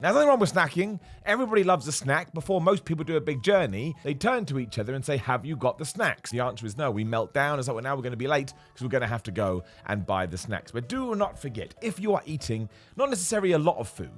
Now, there's nothing wrong with snacking. Everybody loves a snack. Before most people do a big journey, they turn to each other and say, have you got the snacks? The answer is no. We melt down. It's like, well, now we're going to be late because we're going to have to go and buy the snacks. But do not forget, if you are eating not necessarily a lot of food,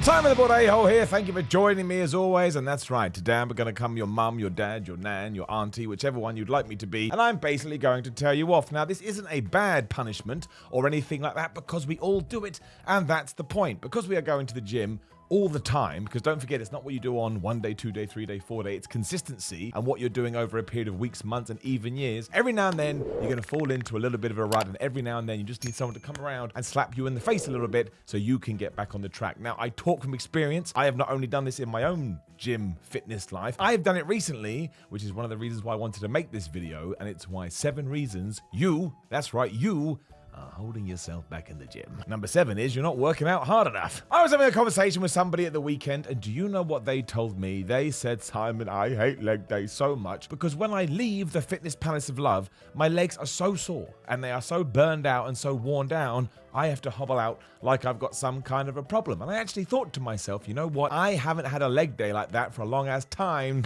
Time of the Bodybuilding here. Thank you for joining me as always. And that's right, today I'm going to come your mum, your dad, your nan, your auntie, whichever one you'd like me to be. And I'm basically going to tell you off. Now, this isn't a bad punishment or anything like that because we all do it. And that's the point. Because we are going to the gym all the time, because don't forget, it's not what you do on 1 day, 2 day, 3 day, 4 day. It's consistency and what you're doing over a period of weeks, months, and even years. Every now and then, you're going to fall into a little bit of a rut, and every now and then, you just need someone to come around and slap you in the face a little bit so you can get back on the track. Now, I talk from experience. I have not only done this in my own gym fitness life, I have done it recently, which is one of the reasons why I wanted to make this video, and it's why 7 reasons you, that's right, you, are holding yourself back in the gym. Number 7 is you're not working out hard enough. I was having a conversation with somebody at the weekend, and do you know what they told me? They said, Simon, I hate leg day so much because when I leave the fitness palace of love, my legs are so sore and they are so burned out and so worn down, I have to hobble out like I've got some kind of a problem. And I actually thought to myself, you know what? I haven't had a leg day like that for a long ass time.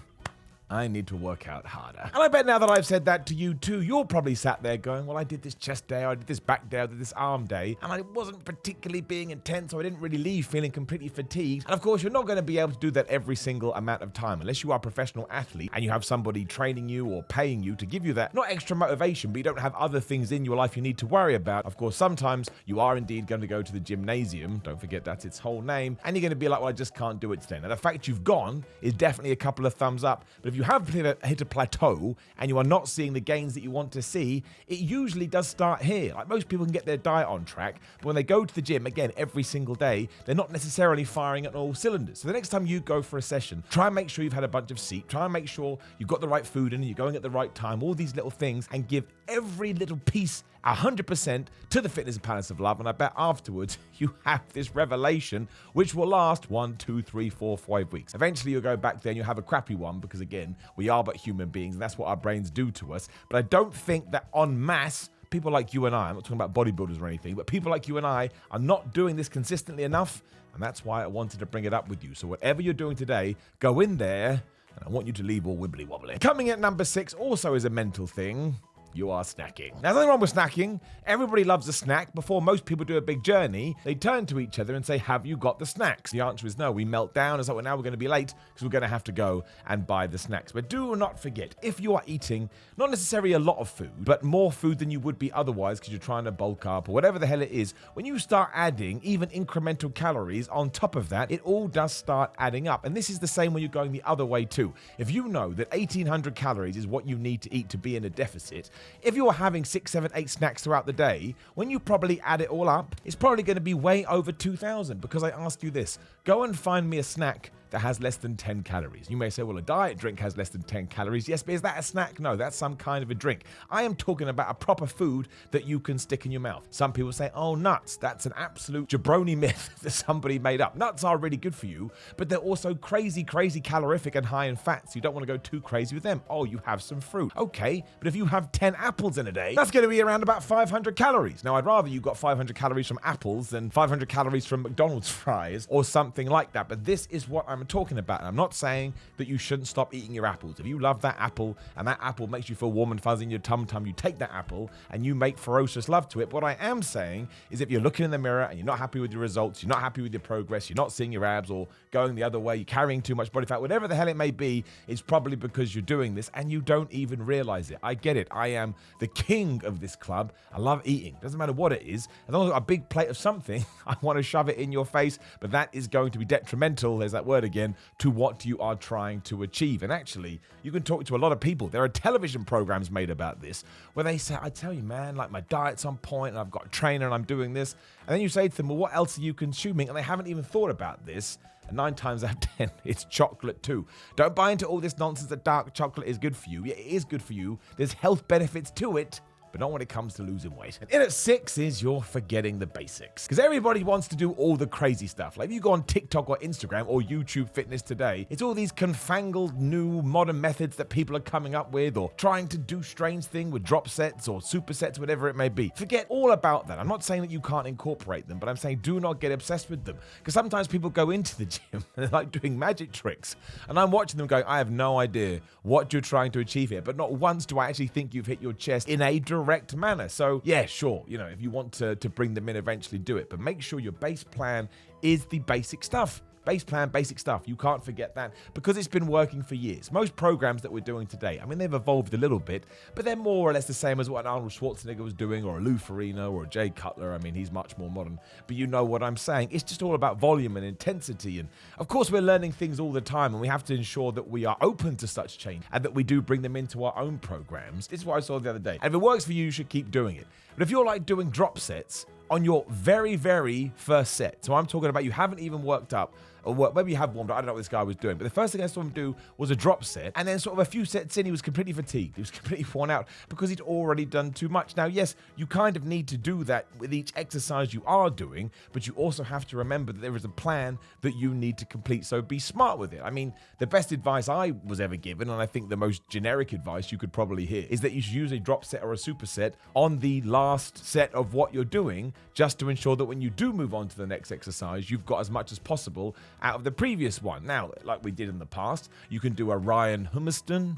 I need to work out harder. And I bet now that I've said that to you too, you're probably sat there going, well, I did this chest day, I did this back day, I did this arm day, and I wasn't particularly being intense, so I didn't really leave feeling completely fatigued. And of course, you're not going to be able to do that every single amount of time, unless you are a professional athlete and you have somebody training you or paying you to give you that, not extra motivation, but you don't have other things in your life you need to worry about. Of course, sometimes you are indeed going to go to the gymnasium, don't forget that's its whole name, and you're going to be like, well, I just can't do it today. Now, the fact you've gone is definitely a couple of thumbs up, but if you have hit a plateau and you are not seeing the gains that you want to see, it usually does start here. Like most people can get their diet on track, but when they go to the gym, again, every single day, they're not necessarily firing at all cylinders. So the next time you go for a session, try and make sure you've had a bunch of sleep, try and make sure you've got the right food in and you're going at the right time, all these little things, and give every little piece 100% to the fitness palace of love. And I bet afterwards you have this revelation which will last 1, 2, 3, 4, 5 weeks. Eventually you'll go back there and you'll have a crappy one because again, we are but human beings and that's what our brains do to us. But I don't think that en masse, people like you and I, I'm not talking about bodybuilders or anything, but people like you and I are not doing this consistently enough. And that's why I wanted to bring it up with you. So whatever you're doing today, go in there and I want you to leave all wibbly wobbly. Coming at number 6 also is a mental thing. You are snacking. Now, there's nothing wrong with snacking. Everybody loves a snack. Before most people do a big journey, they turn to each other and say, have you got the snacks? The answer is no. We melt down. It's like, well, now we're going to be late because we're going to have to go and buy the snacks. But do not forget, if you are eating not necessarily a lot of food, but more food than you would be otherwise because you're trying to bulk up or whatever the hell it is, when you start adding even incremental calories on top of that, it all does start adding up. And this is the same when you're going the other way too. If you know that 1,800 calories is what you need to eat to be in a deficit, if you are having 6, 7, 8 snacks throughout the day, when you probably add it all up, it's probably going to be way over 2,000 because I ask you this, go and find me a snack that has less than 10 calories. You may say, well, a diet drink has less than 10 calories. Yes, but is that a snack? No, that's some kind of a drink. I am talking about a proper food that you can stick in your mouth. Some people say, oh, nuts. That's an absolute jabroni myth that somebody made up. Nuts are really good for you, but they're also crazy calorific and high in fat, so you don't want to go too crazy with them. Oh, you have some fruit. Okay, but if you have 10 apples in a day, that's going to be around about 500 calories. Now, I'd rather you got 500 calories from apples than 500 calories from McDonald's fries or something like that, but this is what I'm talking about. And I'm not saying that you shouldn't stop eating your apples. If you love that apple and that apple makes you feel warm and fuzzy in your tum-tum, you take that apple and you make ferocious love to it. What I am saying is if you're looking in the mirror and you're not happy with your results, you're not happy with your progress, you're not seeing your abs or going the other way, you're carrying too much body fat, whatever the hell it may be, it's probably because you're doing this and you don't even realize it. I get it. I am the king of this club. I love eating. Doesn't matter what it is. As long as I've got a big plate of something, I want to shove it in your face, but that is going to be detrimental, there's that word again, to what you are trying to achieve. And actually, you can talk to a lot of people. There are television programs made about this where they say, I tell you, man, like my diet's on point and I've got a trainer and I'm doing this. And then you say to them, well, what else are you consuming? And they haven't even thought about this. And 9 times out of 10, it's chocolate too. Don't buy into all this nonsense that dark chocolate is good for you. Yeah, it is good for you. There's health benefits to it. But but not when it comes to losing weight. And in at 6 is you're forgetting the basics. Because everybody wants to do all the crazy stuff. Like if you go on TikTok or Instagram or YouTube Fitness today, it's all these confangled new modern methods that people are coming up with, or trying to do strange thing with drop sets or supersets, whatever it may be. Forget all about that. I'm not saying that you can't incorporate them, but I'm saying do not get obsessed with them. Because sometimes people go into the gym and they're like doing magic tricks. And I'm watching them going, I have no idea what you're trying to achieve here. But not once do I actually think you've hit your chest in a direct manner. So yeah, sure, if you want to bring them in, eventually do it. But make sure your base plan is the basic stuff. Base plan, basic stuff. You can't forget that because it's been working for years. Most programs that we're doing today, I mean, they've evolved a little bit, but they're more or less the same as what an Arnold Schwarzenegger was doing, or a Lou Ferrigno, or a Jay Cutler. I mean, he's much more modern, but you know what I'm saying. It's just all about volume and intensity. And of course, we're learning things all the time, and we have to ensure that we are open to such change and that we do bring them into our own programs. This is what I saw the other day. And if it works for you, you should keep doing it. But if you're like doing drop sets on your very, very first set, so I'm talking about you haven't even worked up, or maybe you have warmed up, I don't know what this guy was doing, but the first thing I saw him do was a drop set, and then sort of a few sets in, he was completely fatigued. He was completely worn out because he'd already done too much. Now, yes, you kind of need to do that with each exercise you are doing, but you also have to remember that there is a plan that you need to complete, so be smart with it. I mean, the best advice I was ever given, and I think the most generic advice you could probably hear, is that you should use a drop set or a superset on the last set of what you're doing, just to ensure that when you do move on to the next exercise, you've got as much as possible out of the previous one. Now, like we did in the past, you can do a Ryan Hummerston,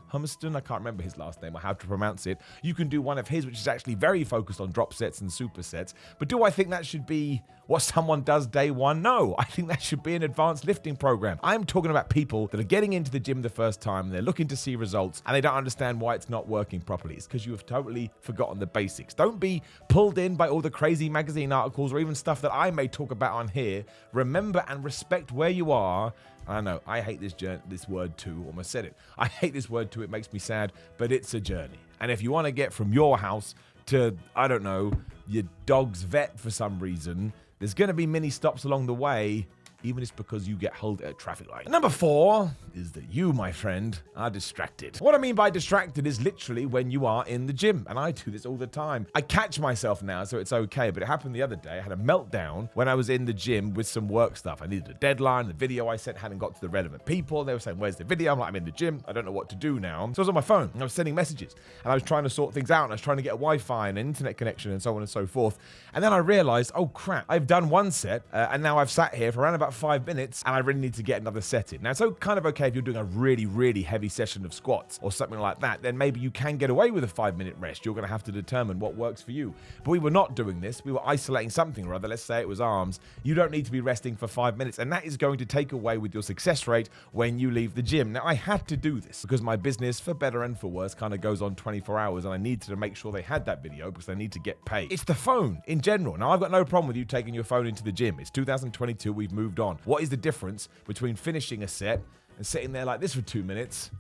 I can't remember his last name or how to pronounce it. You can do one of his, which is actually very focused on drop sets and supersets. But do I think that should be what someone does day one? No, I think that should be an advanced lifting program. I'm talking about people that are getting into the gym the first time, they're looking to see results, and they don't understand why it's not working properly. It's because you have totally forgotten the basics. Don't be pulled in by all the crazy magazine articles or even stuff that I may talk about on here. Remember and respect where you are. I know, I hate this word too, almost said it. I hate this word too, it makes me sad, but it's a journey. And if you want to get from your house to, I don't know, your dog's vet for some reason, there's going to be many stops along the way, even if it's because you get held at a traffic light. Number 4 is that you, my friend, are distracted. What I mean by distracted is literally when you are in the gym, and I do this all the time. I catch myself now, so it's okay, but it happened the other day. I had a meltdown when I was in the gym with some work stuff. I needed a deadline, the video I sent hadn't got to the relevant people. They were saying, where's the video? I'm like, I'm in the gym, I don't know what to do now. So I was on my phone, and I was sending messages, and I was trying to sort things out, and I was trying to get a Wi-Fi and an internet connection and so on and so forth. And then I realized, oh crap, I've done one set, and now I've sat here for around about 5 minutes, and I really need to get another set in. Now, it's kind of okay if you're doing a really, really heavy session of squats or something like that, then maybe you can get away with a 5-minute rest. You're going to have to determine what works for you. But we were not doing this. We were isolating something or other. Let's say it was arms. You don't need to be resting for 5 minutes, and that is going to take away with your success rate when you leave the gym. Now, I had to do this because my business, for better and for worse, kind of goes on 24 hours, and I needed to make sure they had that video because they need to get paid. It's the phone in general. Now, I've got no problem with you taking your phone into the gym. It's 2022. We've moved on. What is the difference between finishing a set and sitting there like this for 2 minutes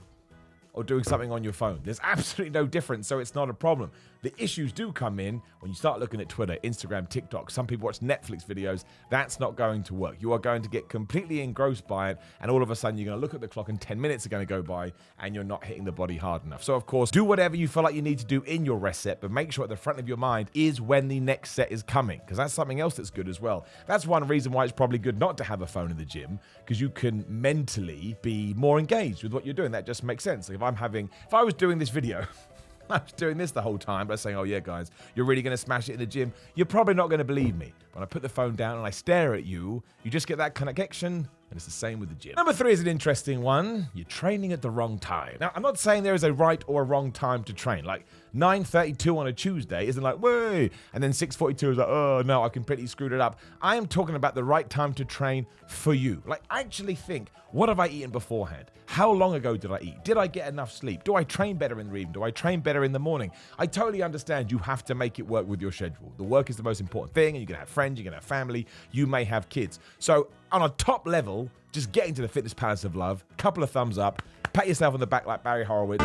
or doing something on your phone? There's absolutely no difference, so it's not a problem. The issues do come in when you start looking at Twitter, Instagram, TikTok. Some people watch Netflix videos. That's not going to work. You are going to get completely engrossed by it, and all of a sudden you're going to look at the clock and 10 minutes are going to go by and you're not hitting the body hard enough. So of course, do whatever you feel like you need to do in your rest set, but make sure at the front of your mind is when the next set is coming, because that's something else that's good as well. That's one reason why it's probably good not to have a phone in the gym, because you can mentally be more engaged with what you're doing. That just makes sense. Like if I was doing this video, I was doing this the whole time, but saying, oh yeah, guys, you're really going to smash it in the gym, you're probably not going to believe me. When I put the phone down and I stare at you, you just get that connection, and it's the same with the gym. Number 3 is an interesting one. You're training at the wrong time. Now, I'm not saying there is a right or a wrong time to train. Like 9:32 on a Tuesday isn't like, whoa, and then 6:42 is like, oh no, I completely screwed it up. I am talking about the right time to train for you. Like, actually think, what have I eaten beforehand? How long ago did I eat? Did I get enough sleep? Do I train better in the evening? Do I train better in the morning? I totally understand you have to make it work with your schedule. The work is the most important thing, and you're gonna have friends, you're gonna have family, you may have kids. So on a top level, just get into the Fitness Palace of Love, couple of thumbs up, pat yourself on the back like Barry Horowitz.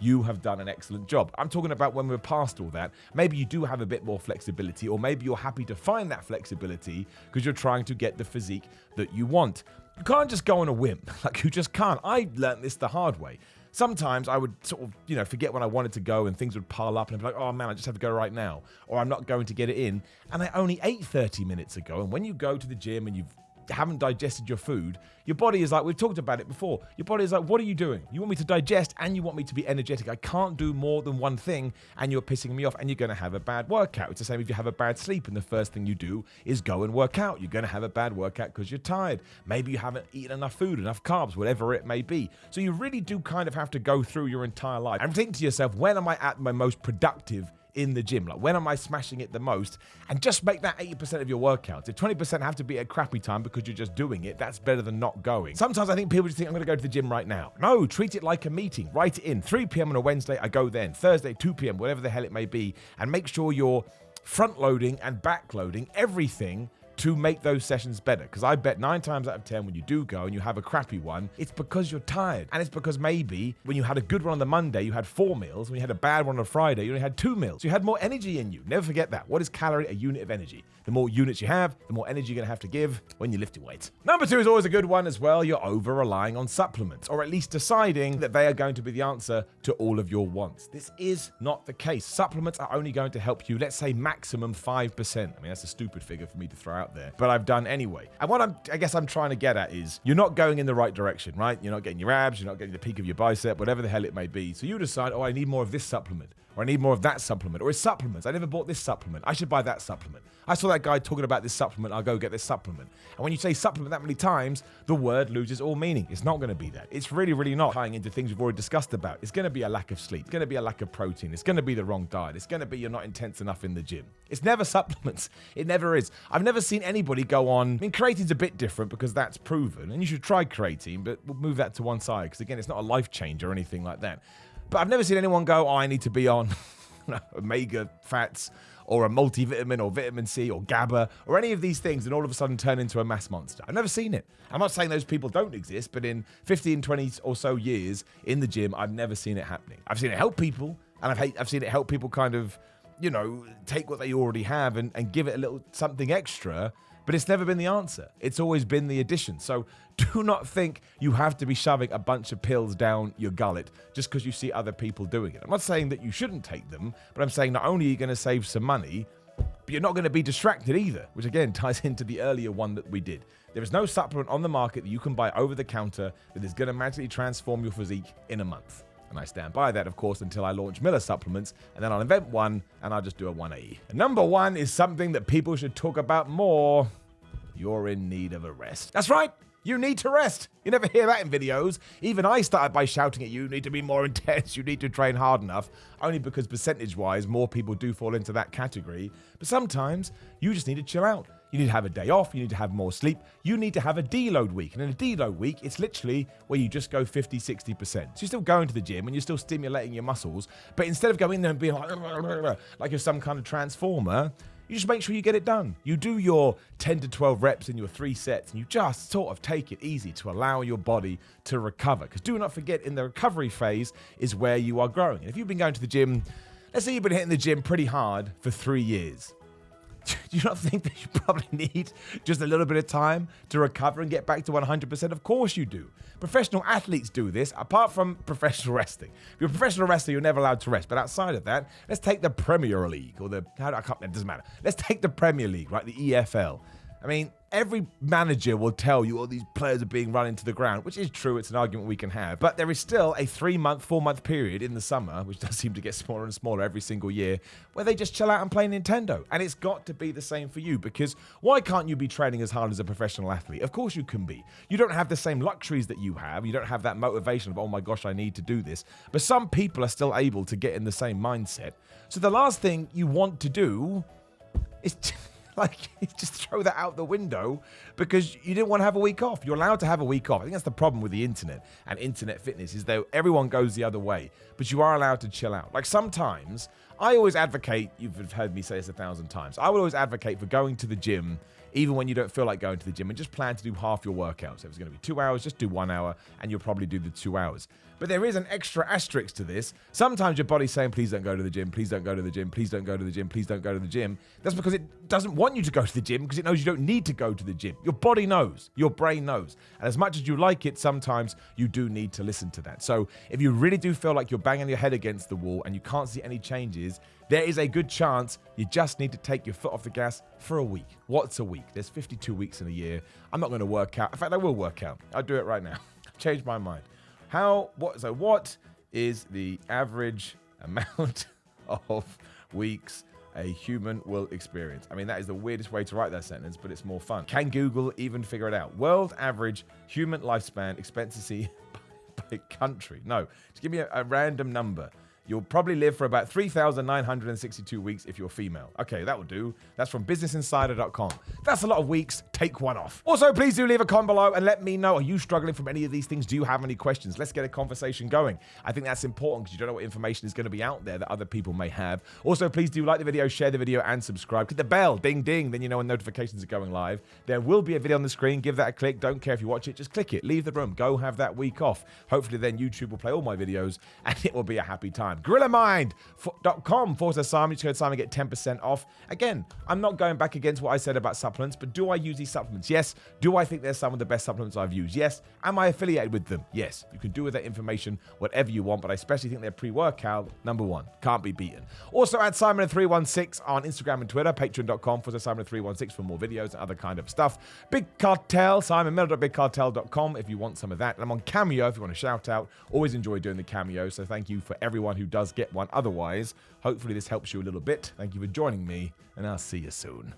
You have done an excellent job. I'm talking about when we're past all that, maybe you do have a bit more flexibility, or maybe you're happy to find that flexibility because you're trying to get the physique that you want. You can't just go on a whim. Like, you just can't. I learned this the hard way. sometimes I would sort of, forget when I wanted to go and things would pile up and I'd be like, oh man, I just have to go right now. Or I'm not going to get it in. And I only ate 30 minutes ago. And when you go to the gym and you haven't digested your food, your body is like, we've talked about it before, your body is like, what are you doing? You want me to digest and you want me to be energetic. I can't do more than one thing and you're pissing me off and you're going to have a bad workout. It's the same if you have a bad sleep and the first thing you do is go and work out. You're going to have a bad workout because you're tired. Maybe you haven't eaten enough food, enough carbs, whatever it may be. So you really do kind of have to go through your entire life and think to yourself, when am I at my most productive in the gym? Like, when am I smashing it the most? And just make that 80% of your workouts. If 20% have to be a crappy time because you're just doing it, that's better than not going. Sometimes I think people just think, I'm going to go to the gym right now. No, treat it like a meeting. Write it in. 3 p.m. on a Wednesday, I go then. Thursday, 2 p.m., whatever the hell it may be. And make sure you're front loading and back loading everything to make those sessions better. Because I bet 9 times out of 10 when you do go and you have a crappy one, it's because you're tired. And it's because maybe when you had a good one on the Monday, you had 4 meals. When you had a bad one on a Friday, you only had 2 meals. So you had more energy in you. Never forget that. What is calorie? A unit of energy. The more units you have, the more energy you're going to have to give when you lift your weights. Number 2 is always a good one as well. You're over-relying on supplements, or at least deciding that they are going to be the answer to all of your wants. This is not the case. Supplements are only going to help you, let's say maximum 5%. I mean, that's a stupid figure for me to throw out there, but I've done anyway. And what I guess I'm trying to get at is, you're not going in the right direction, right? You're not getting your abs, you're not getting the peak of your bicep, whatever the hell it may be. So you decide, oh, I need more of this supplement, or I need more of that supplement, or it's supplements. I never bought this supplement. I should buy that supplement. I saw that guy talking about this supplement. I'll go get this supplement. And when you say supplement that many times, the word loses all meaning. It's not going to be that. It's really, really not tying into things we've already discussed about. It's going to be a lack of sleep. It's going to be a lack of protein. It's going to be the wrong diet. It's going to be you're not intense enough in the gym. It's never supplements. It never is. I've never seen anybody go on. I mean, creatine's a bit different because that's proven. And you should try creatine, but we'll move that to one side because, again, it's not a life changer or anything like that. But I've never seen anyone go, oh, I need to be on omega fats or a multivitamin or vitamin C or GABA or any of these things and all of a sudden turn into a mass monster. I've never seen it. I'm not saying those people don't exist, but in 15, 20 or so years in the gym, I've never seen it happening. I've seen it help people, and I've seen it help people kind of, take what they already have and give it a little something extra, but it's never been the answer. It's always been the addition. So do not think you have to be shoving a bunch of pills down your gullet just because you see other people doing it. I'm not saying that you shouldn't take them, but I'm saying not only are you going to save some money, but you're not going to be distracted either, which again ties into the earlier one that we did. There is no supplement on the market that you can buy over the counter that is going to magically transform your physique in a month. And I stand by that, of course, until I launch Miller supplements, and then I'll invent one, and I'll just do a 180. And number 1 is something that people should talk about more. You're in need of a rest. That's right. You need to rest. You never hear that in videos. Even I started by shouting at you need to be more intense, you need to train hard enough, only because percentage-wise, more people do fall into that category. But sometimes, you just need to chill out. You need to have a day off, you need to have more sleep, you need to have a deload week. And in a deload week, it's literally where you just go 50, 60%. So you're still going to the gym and you're still stimulating your muscles, but instead of going in there and being like you're some kind of transformer, you just make sure you get it done. You do your 10 to 12 reps in your 3 sets, and you just sort of take it easy to allow your body to recover. Because do not forget, in the recovery phase is where you are growing. And if you've been going to the gym, let's say you've been hitting the gym pretty hard for 3 years, do you not think that you probably need just a little bit of time to recover and get back to 100%? Of course you do. Professional athletes do this, apart from professional wrestling. If you're a professional wrestler, you're never allowed to rest. But outside of that, let's take the Premier League, or it doesn't matter. Let's take the Premier League, right? The EFL. I mean, every manager will tell you all these players are being run into the ground, which is true. It's an argument we can have. But there is still a 3-month, 4-month period in the summer, which does seem to get smaller and smaller every single year, where they just chill out and play Nintendo. And it's got to be the same for you, because why can't you be training as hard as a professional athlete? Of course you can be. You don't have the same luxuries that you have. You don't have that motivation of, oh my gosh, I need to do this. But some people are still able to get in the same mindset. So the last thing you want to do is just throw that out the window because you didn't want to have a week off. You're allowed to have a week off. I think that's the problem with the internet and internet fitness, is that everyone goes the other way, but you are allowed to chill out. Like sometimes I always advocate, you've heard me say this 1,000 times, I would always advocate for going to the gym even when you don't feel like going to the gym, and just plan to do half your workout. So if it's going to be 2 hours, just do 1 hour, and you'll probably do the 2 hours. But there is an extra asterisk to this. Sometimes your body's saying, please don't go to the gym, please don't go to the gym, please don't go to the gym, please don't go to the gym. That's because it doesn't want you to go to the gym, because it knows you don't need to go to the gym. Your body knows, your brain knows. And as much as you like it, sometimes you do need to listen to that. So if you really do feel like you're banging your head against the wall and you can't see any changes, there is a good chance you just need to take your foot off the gas for a week. What's a week? There's 52 weeks in a year. I'm not going to work out. In fact, I will work out. I'll do it right now. I've changed my mind. What is the average amount of weeks a human will experience? I mean, that is the weirdest way to write that sentence, but it's more fun. Can Google even figure it out? World average human lifespan expectancy by country. No, just give me a random number. You'll probably live for about 3,962 weeks if you're female. Okay, that will do. That's from businessinsider.com. That's a lot of weeks. Take one off. Also, please do leave a comment below and let me know, are you struggling from any of these things? Do you have any questions? Let's get a conversation going. I think that's important because you don't know what information is going to be out there that other people may have. Also, please do like the video, share the video, and subscribe. Click the bell, ding, ding, then you know when notifications are going live. There will be a video on the screen. Give that a click. Don't care if you watch it. Just click it. Leave the room. Go have that week off. Hopefully, then YouTube will play all my videos and it will be a happy time. GorillaMind.com/Simon. You code Simon, get 10% off. Again, I'm not going back against what I said about supplements, but do I use these supplements? Yes. Do I think they're some of the best supplements I've used? Yes. Am I affiliated with them? Yes. You can do with that information whatever you want, but I especially think their pre-workout, number one, can't be beaten. Also, at Simon316 on Instagram and Twitter, patreon.com/Simon316 for more videos and other kind of stuff. Big Cartel, SimonMiller.BigCartel.com if you want some of that. And I'm on Cameo if you want to shout out. Always enjoy doing the Cameo, so thank you for everyone who does get one. Otherwise, hopefully this helps you a little bit. Thank you for joining me, and I'll see you soon.